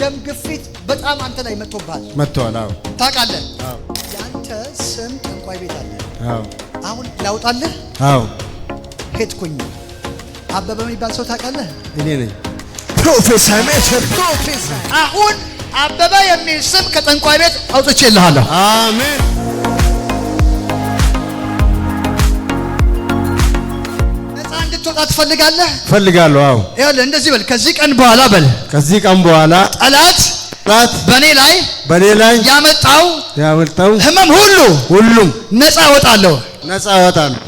ደም ግፊት በጣም አንተ ላይ መጥቷል። አዎ ታውቃለህ? አዎ ያንተ ስም ጠንቋይ ቤት አለ። አዎ አሁን ላውጣልህ? አዎ ሄድኩኝ። አበበ የሚባል ሰው ታውቃለህ? እኔ ነኝ። ፕሮፌሰር አሁን አበበ የሚል ስም ከጠንቋይ ቤት አውጥቼልሃለሁ። አሜን። ነፃ እንድትወጣ ትፈልጋለህ? ፈልጋለሁ። አዎ ይኸውልህ እንደዚህ በል፣ ከዚህ ቀን በኋላ በል፣ ከዚህ ቀን በኋላ ጠላት በኔ ላይ ያመጣው ህመም ሁሉም ነፃ እወጣለሁ።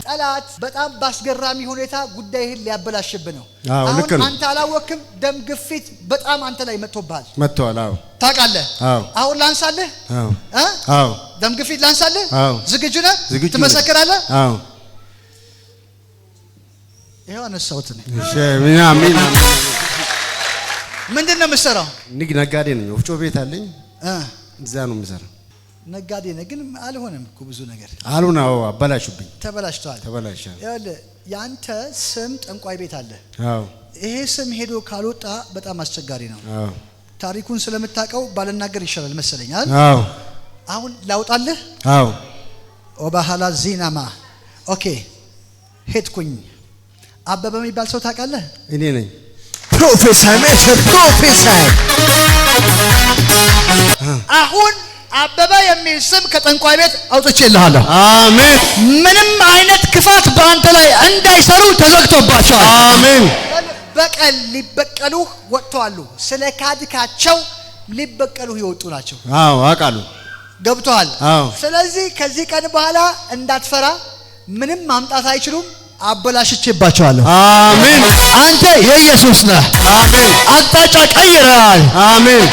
ጠላት በጣም ባስገራሚ ሁኔታ ጉዳይህን ሊያበላሽብህ ነው። አሁን አንተ አላወቅም፣ ደም ግፊት በጣም አንተ ላይ መጥቷል። አዎ ታውቃለህ? አሁን ላንሳልህ? አዎ ደም ግፊት ላንሳልህ? ዝግጁ ነህ? ትመሰክራለህ? አዎ ይሄው አነሳሁት ነኝ። እሺ አሜን። ምንድን ነው የምትሰራው? ነጋዴ ነኝ። ወፍጮ ቤት አለኝ። እዛ ነው የምሰራው። ነጋዴ ነህ ግን አልሆነም እኮ ብዙ ነገር አልሆነም። አበላሹብኝ። ተበላሽቷል። ይኸውልህ ያንተ ስም ጠንቋይ ቤት አለ። አዎ ይሄ ስም ሄዶ ካልወጣ በጣም አስቸጋሪ ነው። አዎ ታሪኩን ስለምታውቀው ባልናገር ይሻላል መሰለኝ አይደል? አዎ አሁን ላውጣልህ? አዎ ኦባሃላ ዚናማ ኦኬ። ሄድኩኝ። አበበ የሚባል ሰው ታውቃለህ? እኔ ነኝ። ፕሮፌሰር አሁን አበበ የሚል ስም ከጠንቋይ ቤት አውጥቼልሃለሁ። አሜን። ምንም አይነት ክፋት በአንተ ላይ እንዳይሰሩ ተዘግቶባቸዋል። አሜን። በቀል ሊበቀሉህ ወጥተዋል። ስለ ካድካቸው ሊበቀሉህ የወጡ ናቸው። አዎ አውቃለሁ። ገብቶሃል? አዎ። ስለዚህ ከዚህ ቀን በኋላ እንዳትፈራ፣ ምንም ማምጣት አይችሉም። አበላሽቼባቸዋለሁ። አሜን። አንተ የኢየሱስ ነህ። አሜን። አቅጣጫ ቀይረሃል። አሜን።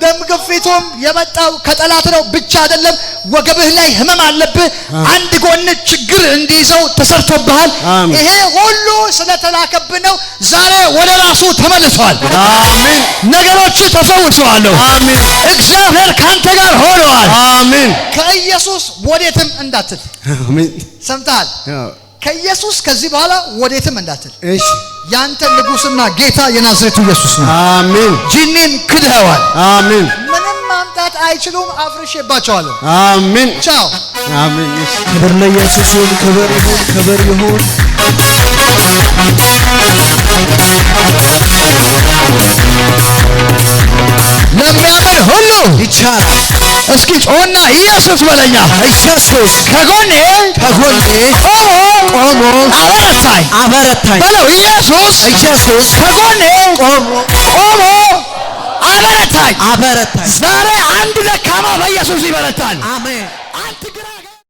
ደም ግፊቱም የመጣው ከጠላት ነው ብቻ አይደለም። ወገብህ ላይ ህመም አለብህ። አንድ ጎን ችግር እንዲይዘው ተሰርቶብሃል። ይሄ ሁሉ ስለተላከብህ ነው። ዛሬ ወደ ራሱ ተመልሷል። አሜን። ነገሮች ተፈውሰዋል። አሜን። እግዚአብሔር ካንተ ጋር ሆኗል። አሜን። ከኢየሱስ ወዴትም እንዳትል። አሜን። ሰምተሃል? ከኢየሱስ ከዚህ በኋላ ወዴትም እንዳትል። እሺ ያንተ ንጉስና ጌታ የናዝሬቱ ኢየሱስ ነው። አሜን። ጂኒን ክድኸዋል። አሜን። ምንም ማምጣት አይችሉም። አፍርሼባቸዋለሁ። አሜን። ቻው። አሜን። ክብር ለኢየሱስ ይሁን። ክብር ይሁን። ለሚያምን ሁሉ ይቻላል። እስኪ ጮና ኢየሱስ በለኛ። ኢየሱስ ከጎኔ ቆሞ አበረታኝ በለው። ኢየሱስ ከጎኔ ቆሞ አበረታኝ። ዛሬ አንድ ደካማ በኢየሱስ ይበረታል። አሜን።